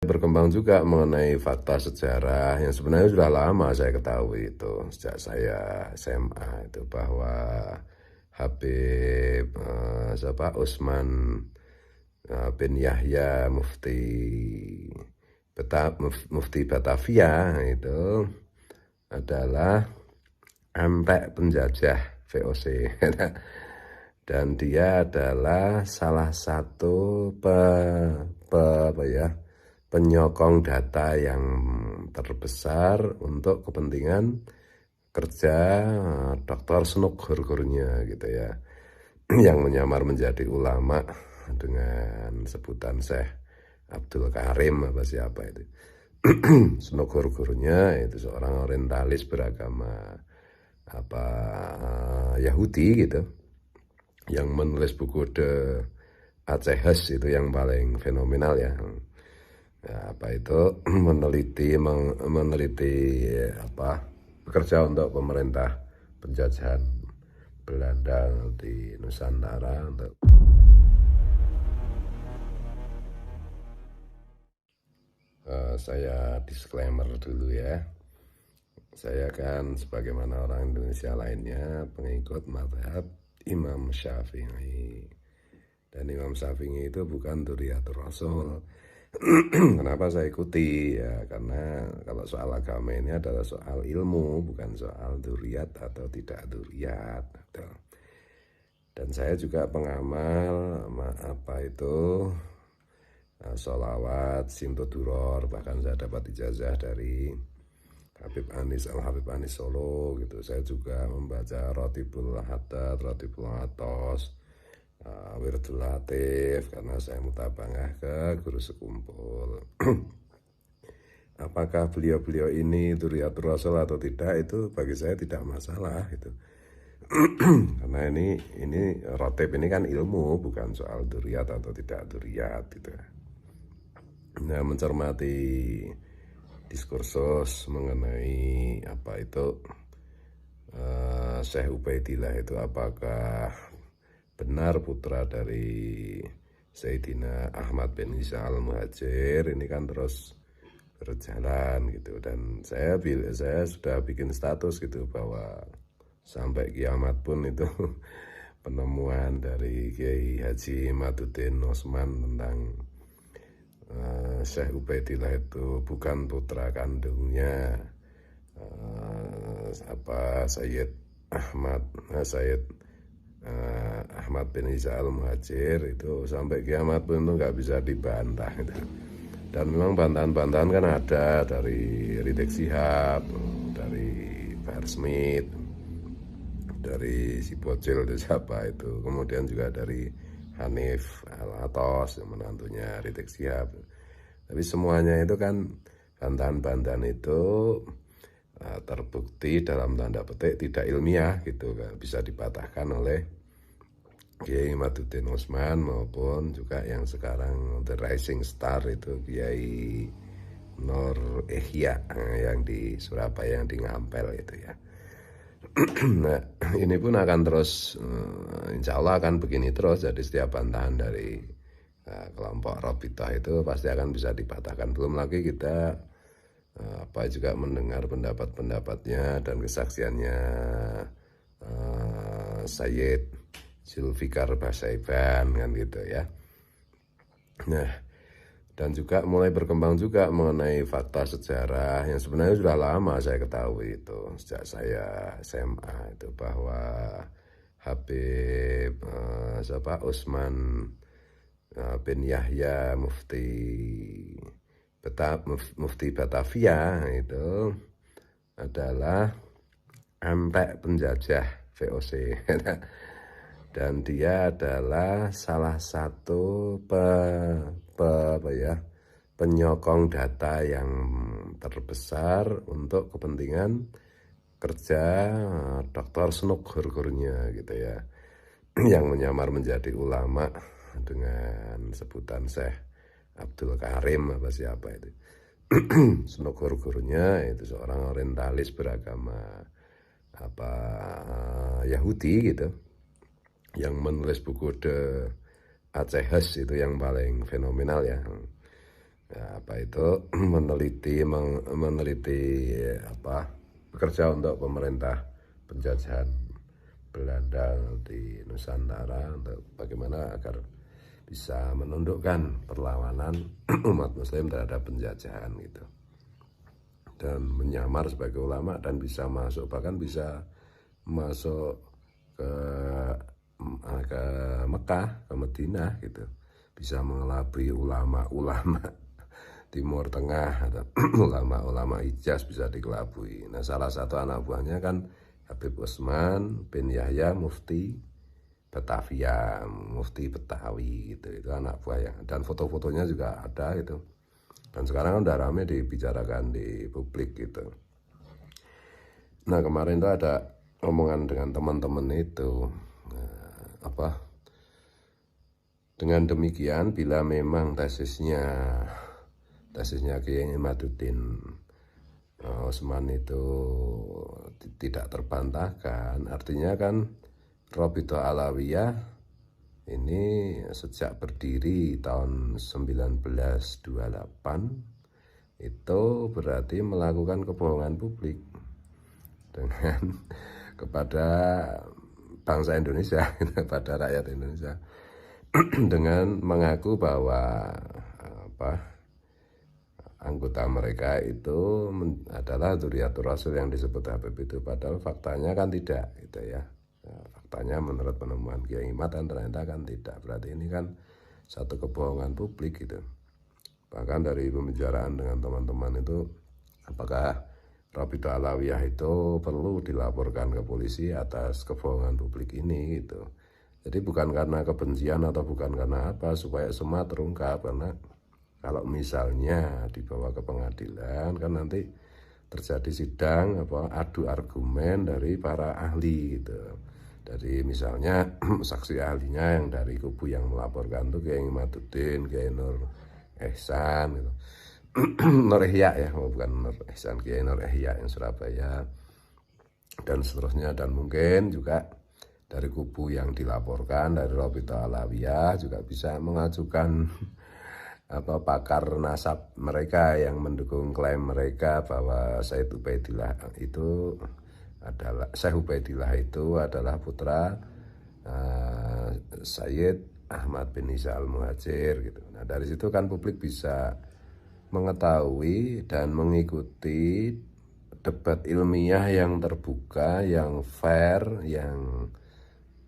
berkembang juga mengenai fakta sejarah yang sebenarnya sudah lama saya ketahui itu sejak saya SMA itu bahwa Habib Utsman bin Yahya Mufti Batavia itu adalah empek penjajah VOC dan dia adalah salah satu penyokong data yang terbesar untuk kepentingan kerja Dr. Snook guru-gurunya gitu ya, yang menyamar menjadi ulama dengan sebutan Syekh Abdul Karim apa siapa itu. Snook guru-gurunya itu seorang orientalis beragama Yahudi gitu, yang menulis buku The Achehes itu yang paling fenomenal ya. meneliti bekerja untuk pemerintah penjajahan Belanda di Nusantara untuk saya disclaimer dulu ya. Saya kan sebagaimana orang Indonesia lainnya pengikut mazhab Imam Syafi'i. Dan Imam Syafi'i itu bukan Dzurriyyatur Rasul. Kenapa saya ikuti? Ya karena kalau soal agama ini adalah soal ilmu, bukan soal dzurriyat atau tidak dzurriyat. Dan saya juga pengamal sholawat, simtoduror, bahkan saya dapat ijazah dari Habib Anis Solo gitu. Saya juga membaca Rotibul Haddad, Rotibul Atos, Wirdul Latif, karena saya mutabangah ke guru sekumpul. Apakah beliau-beliau ini Dzurriyyatur Rasul atau tidak, itu bagi saya tidak masalah gitu. Karena ini rotib ini kan ilmu, bukan soal dzurriyat atau tidak dzurriyat gitu. Nah, mencermati diskursus mengenai Syekh Ubaidillah itu apakah benar putra dari Sayyidina Ahmad bin Isa al-Muhajir, ini kan terus berjalan gitu. Dan saya sudah bikin status gitu bahwa sampai kiamat pun itu penemuan dari Kiai Haji Maduddin Osman tentang Syekh Ubaidillah itu bukan putra kandungnya Sayyid Ahmad bin Isa al-Muhajir, itu sampai kiamat pun itu nggak bisa dibantah gitu. Dan memang bantahan-bantahan kan ada dari Rizik Syihab, dari Bahar Smith, dari si bocil itu siapa itu, kemudian juga dari Hanif Al-Atos yang menantunya Rizik Syihab. Tapi semuanya itu kan bantahan-bantahan itu terbukti dalam tanda petik tidak ilmiah gitu kan, bisa dipatahkan oleh Kiai Maduddin Osman maupun juga yang sekarang the rising star itu Kiai Nur Ihya yang di Surabaya, yang di Ngampel itu ya. Nah, ini pun akan terus, insya Allah akan begini terus. Jadi setiap bantahan dari kelompok Robitoh itu pasti akan bisa dipatahkan. Belum lagi kita juga mendengar pendapat-pendapatnya dan kesaksiannya Sayyid Zulfikar Basaiban kan gitu ya. Nah, dan juga mulai berkembang juga mengenai fakta sejarah yang sebenarnya sudah lama saya ketahui itu sejak saya SMA itu bahwa Habib Utsman bin Yahya Mufti Batavia itu adalah empek penjajah VOC. Dan dia adalah salah satu penyokong data yang terbesar untuk kepentingan kerja Dr. Snook guru-gurunya gitu ya, yang menyamar menjadi ulama dengan sebutan Syekh Abdul Karim apa siapa itu. Snook guru-gurunya itu seorang orientalis beragama Yahudi gitu, yang menulis buku The Achehes itu yang paling fenomenal ya. ya, apa itu meneliti apa bekerja untuk pemerintah penjajahan Belanda di Nusantara untuk bagaimana agar bisa menundukkan perlawanan umat Muslim terhadap penjajahan gitu, dan menyamar sebagai ulama dan bisa masuk, bahkan bisa masuk ke ke Mekah, ke Madinah gitu, bisa mengelabui ulama-ulama Timur Tengah atau ulama-ulama Hijaz bisa dikelabui. Nah, salah satu anak buahnya kan Habib Usman bin Yahya Mufti Batavia, Mufti Betawi gitu, itu anak buah yang, dan foto-fotonya juga ada gitu. Dan sekarang kan udah rame dibicarakan di publik gitu. Nah, kemarin tuh ada omongan dengan teman-teman itu, apa, dengan demikian bila memang tesisnya Kiai Imaduddin Utsman itu tidak terbantahkan, artinya kan Rabithah Alawiyah ini sejak berdiri tahun 1928 itu berarti melakukan kebohongan publik dengan kepada bangsa Indonesia, kepada rakyat Indonesia, dengan mengaku bahwa anggota mereka itu adalah Dzurriyyatur Rasul yang disebut Habib itu, padahal faktanya kan tidak gitu ya. Faktanya menurut penemuan Kiai Imad kan ternyata kan tidak. Berarti ini kan satu kebohongan publik gitu. Bahkan dari pembicaraan dengan teman-teman itu, apakah Rabithah Alawiyah itu perlu dilaporkan ke polisi atas kebohongan publik ini gitu. Jadi bukan karena kebencian atau bukan karena apa, supaya semua terungkap, karena kalau misalnya dibawa ke pengadilan kan nanti terjadi sidang adu argumen dari para ahli gitu. Dari misalnya saksi ahlinya yang dari kubu yang melaporkan tuh Kiai Imaduddin, Kiai Nur Ihsan gitu. Nur Ihya ya, bukan Nur Ihsan, Kiai Nur Ihya yang Surabaya dan seterusnya. Dan mungkin juga dari kubu yang dilaporkan dari Rabithah Alawiyah juga bisa mengajukan pakar nasab mereka yang mendukung klaim mereka bahwa Syekh Ubaidillah itu adalah putra Sayyid Ahmad bin Isa Al-Muhajir gitu. Nah, dari situ kan publik bisa mengetahui dan mengikuti debat ilmiah yang terbuka, yang fair, yang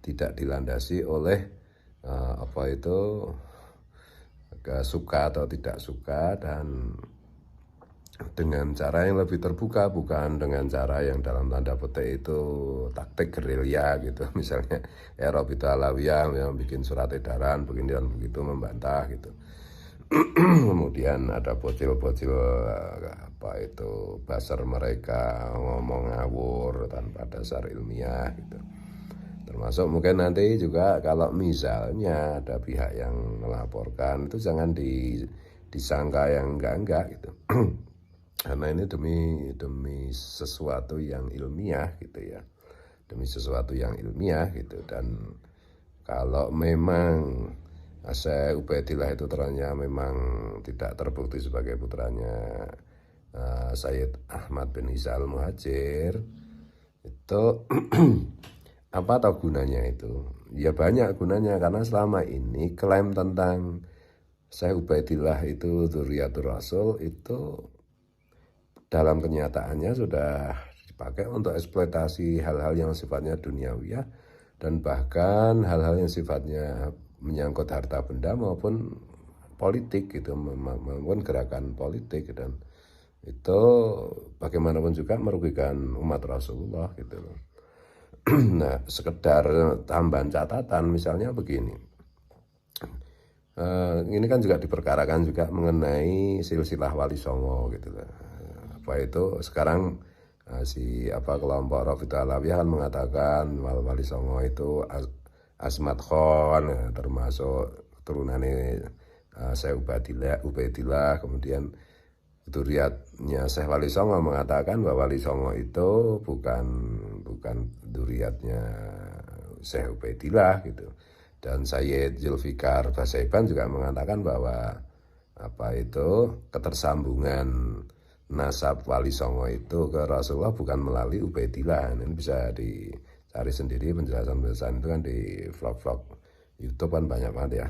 tidak dilandasi oleh suka atau tidak suka, dan dengan cara yang lebih terbuka, bukan dengan cara yang dalam tanda petik itu taktik gerilya gitu. Misalnya Rabithah Alawiyah yang bikin surat edaran begini dan begitu membantah gitu. Kemudian ada bocil-bocil buzzer mereka ngomong ngawur tanpa dasar ilmiah gitu. Termasuk mungkin nanti juga kalau misalnya ada pihak yang melaporkan itu jangan disangka yang enggak gitu. Karena ini demi sesuatu yang ilmiah gitu ya. Demi sesuatu yang ilmiah gitu. Dan kalau memang Syekh Ubaidillah itu ternyata memang tidak terbukti sebagai putranya Sayyid Ahmad bin Isa Al-Muhajir, itu apa tahu gunanya itu? Ya banyak gunanya, karena selama ini klaim tentang Syekh Ubaidillah itu Dzurriyyatur Rasul itu dalam kenyataannya sudah dipakai untuk eksploitasi hal-hal yang sifatnya duniawiyah, dan bahkan hal-hal yang sifatnya menyangkut harta benda maupun politik gitu, maupun gerakan politik, dan itu bagaimanapun juga merugikan umat Rasulullah gitu loh. Nah, sekedar tambahan catatan misalnya begini, ini kan juga diperkarakan juga mengenai silsilah Wali Songo gitu loh. Apa itu sekarang kelompok Rabithah Alawiyah kan mengatakan Wali Songo itu Asmat Khan, termasuk turunannya Syekh Ubaidillah. Kemudian dzurriyyatnya Syekh Wali Songo mengatakan bahwa Wali Songo itu bukan dzurriyyatnya Syekh Ubaidillah gitu. Dan Sayyid Zulfikar Basaiban juga mengatakan bahwa apa itu ketersambungan nasab Wali Songo itu ke Rasulullah bukan melalui Ubaidillah. Ini bisa dicari sendiri penjelasan-penjelasan itu kan di vlog-vlog YouTube kan banyak banget ya.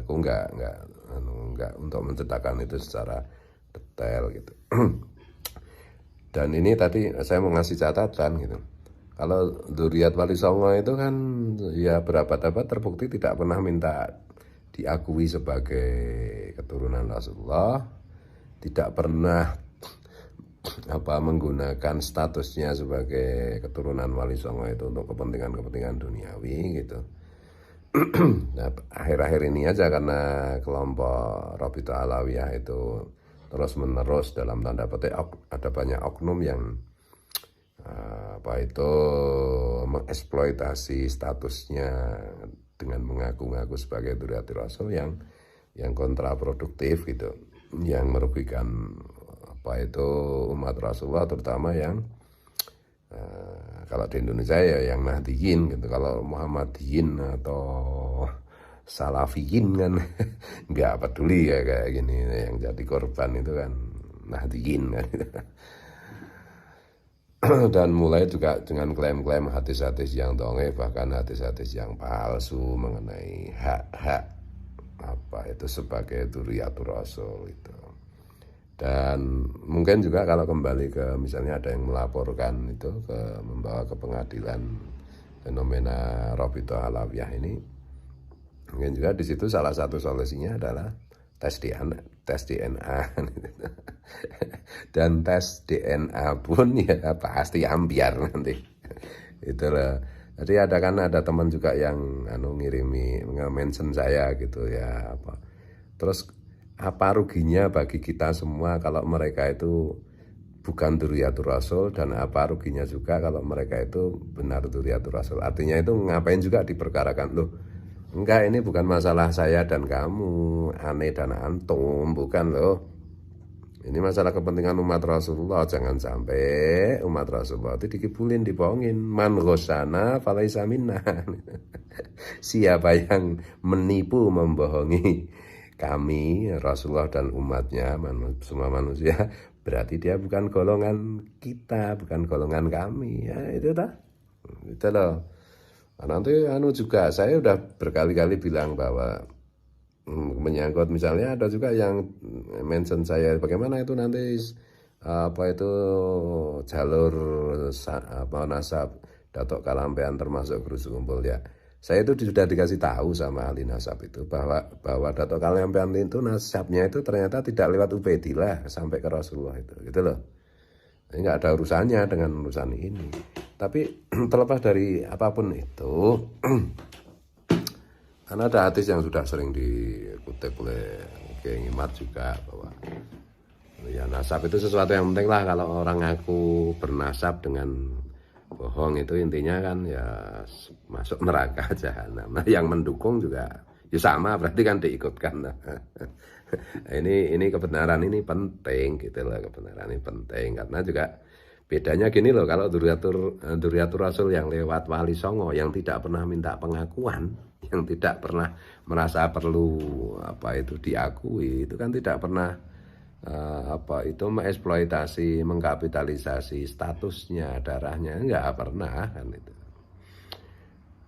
Aku nggak untuk menceritakan itu secara detail gitu. Dan ini tadi saya mau ngasih catatan gitu. Kalau dzurriyyat Wali Songo itu kan ya berabad-abad terbukti tidak pernah minta diakui sebagai keturunan Rasulullah, tidak pernah menggunakan statusnya sebagai keturunan Wali Songo itu untuk kepentingan-kepentingan duniawi gitu. Nah, akhir-akhir ini aja karena kelompok Rabithah Alawiyah itu terus menerus dalam tanda petik ada banyak oknum yang mengeksploitasi statusnya dengan mengaku-ngaku sebagai dzurriyyati Rasul yang kontraproduktif gitu, yang merugikan umat Rasulullah, terutama yang kalau di Indonesia ya yang Nahdiyin gitu. Kalau Muhammadiyin atau Salafiyin kan nggak peduli ya kayak gini, yang jadi korban itu kan Nahdiyin kan. Dan mulai juga dengan klaim-klaim hadis-hadis yang dongeng, bahkan hadis-hadis yang palsu mengenai hak-hak sebagai dzurriyyatur Rasul itu. Dan mungkin juga kalau kembali ke misalnya ada yang melaporkan itu membawa ke pengadilan fenomena Rabithah Alawiyah ini, mungkin juga di situ salah satu solusinya adalah tes DNA. Dan tes DNA pun ya pasti ambiar nanti. Itulah. Jadi ada teman juga yang ngirimi nge-mention saya gitu ya Terus apa ruginya bagi kita semua kalau mereka itu bukan dzurriyyatur Rasul, dan apa ruginya juga kalau mereka itu benar dzurriyyatur Rasul. Artinya itu ngapain juga diperkarakan loh. Enggak, ini bukan masalah saya dan kamu, ane dan antum, bukan loh. Ini masalah kepentingan umat Rasulullah. Jangan sampai umat Rasulullah itu dikibulin, dibohongin. Man ghosana falaisa minna. Siapa yang menipu, membohongi kami, Rasulullah dan umatnya, semua manusia, berarti dia bukan golongan kita, bukan golongan kami. Ya itu dah. Itu loh. Nanti juga saya udah berkali-kali bilang bahwa menyangkut misalnya ada juga yang mention saya bagaimana itu nanti jalur nasab Datuk Kalampean termasuk Gerusu Kumpul ya. Saya itu sudah dikasih tahu sama ahli nasab itu bahwa Datuk Kalampean itu nasabnya itu ternyata tidak lewat Ubaidillah sampai ke Rasulullah itu, gitu loh. Ini nggak ada urusannya dengan urusan ini. Tapi terlepas dari apapun itu, karena ada hadis yang sudah sering dikutip oleh Kiai Ngimat juga bahwa ya nasab itu sesuatu yang penting lah. Kalau orang ngaku bernasab dengan bohong itu intinya kan ya masuk neraka jahanam. Nah, yang mendukung juga ya sama, berarti kan diikutkan. Ini kebenaran ini penting gitu loh, kebenaran ini penting karena juga bedanya gini loh, kalau dzurriyyatur Rasul yang lewat Wali Songo yang tidak pernah minta pengakuan, yang tidak pernah merasa perlu diakui, itu kan tidak pernah mengeksploitasi, mengkapitalisasi statusnya, darahnya, enggak pernah kan itu.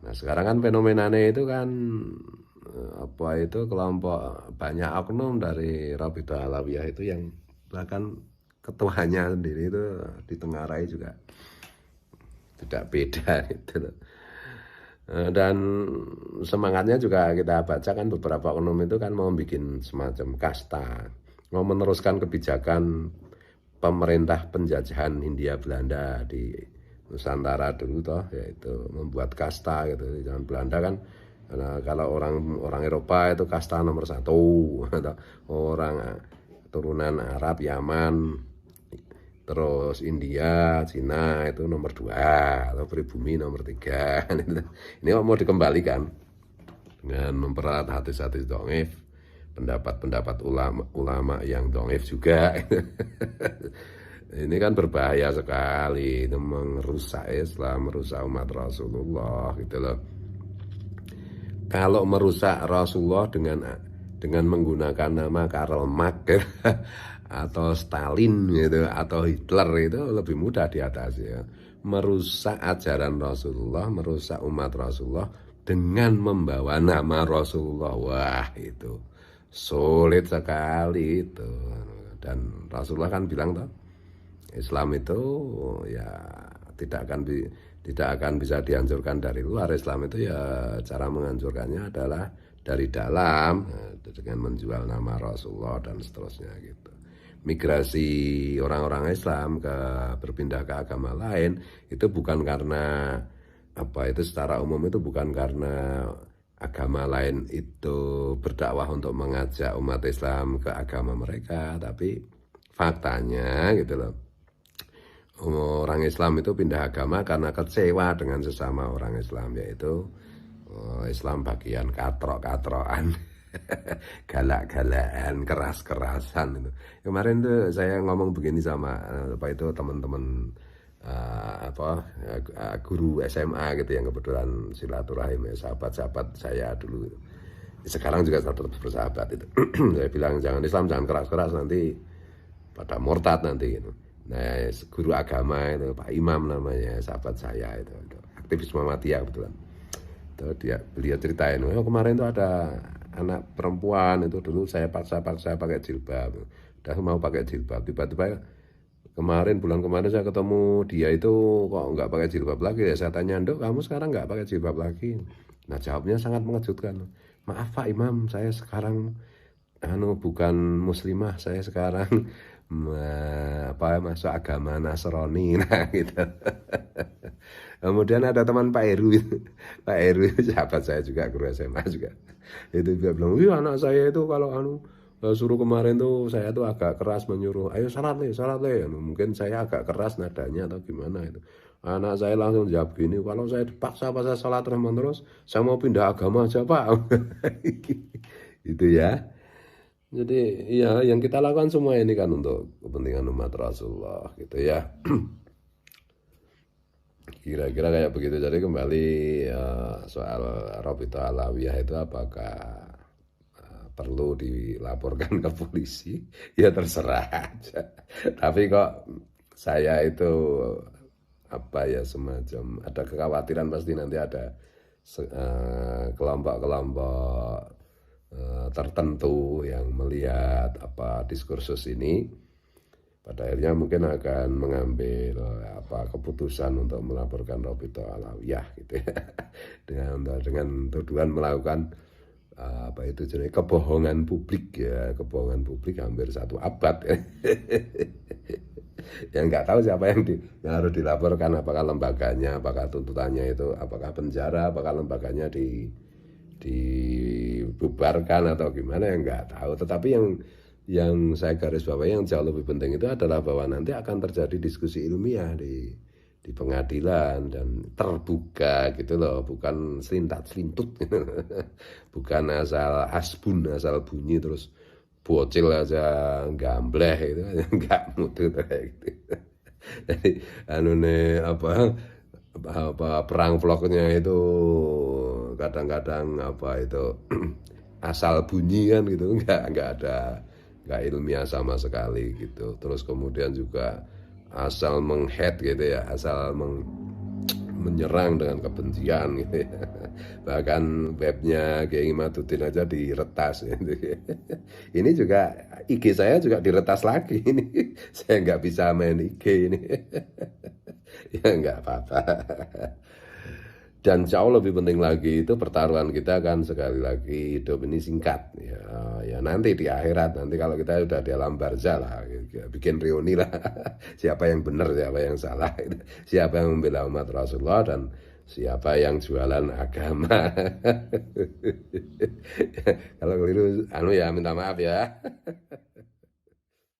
Nah sekarang kan fenomenanya itu kan kelompok banyak oknum dari Rabithah Alawiyah itu yang bahkan ketuanya sendiri itu ditengarai juga tidak beda gitu loh. Dan semangatnya juga kita baca kan beberapa oknum itu kan mau bikin semacam kasta, mau meneruskan kebijakan pemerintah penjajahan Hindia Belanda di Nusantara dulu toh, yaitu membuat kasta gitu. Di zaman Belanda kan kalau orang Eropa itu kasta nomor 1, orang turunan Arab, Yaman, terus India, Cina itu nomor 2, atau pribumi nomor 3. Ini mau dikembalikan dengan mempererat hadis-hadis dhaif, pendapat-pendapat ulama yang dhaif juga. Ini kan berbahaya sekali, itu merusak Islam, merusak umat Rasulullah gitu loh. Kalau merusak Rasulullah dengan dengan menggunakan nama Karl Marx atau Stalin gitu atau Hitler itu lebih mudah diatasi ya. Merusak ajaran Rasulullah, merusak umat Rasulullah dengan membawa nama Rasulullah. Wah, itu sulit sekali itu. Dan Rasulullah kan bilang toh, Islam itu ya tidak akan bisa dihancurkan dari luar. Islam itu ya cara menghancurkannya adalah dari dalam dengan menjual nama Rasulullah dan seterusnya gitu. Migrasi orang-orang Islam berpindah ke agama lain itu bukan karena itu secara umum itu bukan karena agama lain itu berdakwah untuk mengajak umat Islam ke agama mereka, tapi faktanya gitu loh, orang Islam itu pindah agama karena kecewa dengan sesama orang Islam, yaitu Islam bagian katrok-katrokan, galak-galakan, keras-kerasan itu. Kemarin tuh saya ngomong begini sama teman-teman guru SMA gitu yang kebetulan silaturahim, sahabat-sahabat saya dulu. Sekarang juga tetap bersahabat itu. Saya bilang jangan keras-keras, nanti pada murtad nanti gitu. Nah, guru agama itu Pak Imam namanya, sahabat saya itu, aktivis Muhammadiyah kebetulan. Beliau ceritain, kemarin itu ada anak perempuan itu dulu saya paksa pakai jilbab, udah mau pakai jilbab, tiba-tiba bulan kemarin saya ketemu dia itu kok nggak pakai jilbab lagi ya. Saya tanya, Dok, kamu sekarang nggak pakai jilbab lagi? Nah, jawabnya sangat mengejutkan. Maaf Pak Imam, saya sekarang bukan muslimah, saya sekarang masuk agama Nasrani. Nah gitu. Kemudian ada teman Pak Heru sahabat saya juga, guru SMA juga, itu dia bilang, anak saya itu kalau suruh kemarin tuh saya tuh agak keras menyuruh, ayo salat le, mungkin saya agak keras nadanya atau gimana itu. Anak saya langsung jawab gini, kalau saya dipaksa salat terus saya mau pindah agama aja Pak. Itu ya. Jadi ya yang kita lakukan semua ini kan untuk kepentingan umat Rasulullah gitu ya. Kira-kira kayak begitu. Jadi kembali soal Rabithah Alawiyah itu apakah perlu dilaporkan ke polisi? Ya terserah aja. Tapi kok saya itu semacam ada kekhawatiran pasti nanti ada kelompok-kelompok tertentu yang melihat diskursus ini, pada akhirnya mungkin akan mengambil keputusan untuk melaporkan Rabithah Alawiyah gitu ya. dengan tuduhan melakukan kebohongan publik ya, kebohongan publik hampir 1 abad ya. Yang nggak tahu siapa yang harus dilaporkan, apakah lembaganya, apakah tuntutannya itu, apakah penjara, apakah lembaganya dibubarkan atau gimana, yang nggak tahu. Tetapi yang saya garis bawahi yang jauh lebih penting itu adalah bahwa nanti akan terjadi diskusi ilmiah di pengadilan dan terbuka gitu loh, bukan selintat-selintut gitu. Bukan asal bunyi terus bocil aja gambleh itu, enggak mutu kayak gitu. Jadi perang vlognya itu kadang-kadang asal bunyi kan gitu, nggak ilmiah sama sekali gitu. Terus kemudian juga asal menghead gitu ya, asal menyerang dengan kebencian gitu ya. Bahkan webnya Kiai Imaduddin aja diretas gitu. Ini juga IG saya juga diretas lagi ini. Saya nggak bisa main IG ini. Ya nggak apa-apa. Dan jauh lebih penting lagi itu pertaruhan kita kan sekali lagi hidup ini singkat ya nanti di akhirat, nanti kalau kita udah di alam barzah lah, bikin reuni lah. Siapa yang benar, siapa yang salah, siapa yang membela umat Rasulullah dan siapa yang jualan agama. Kalau keliru ya minta maaf ya.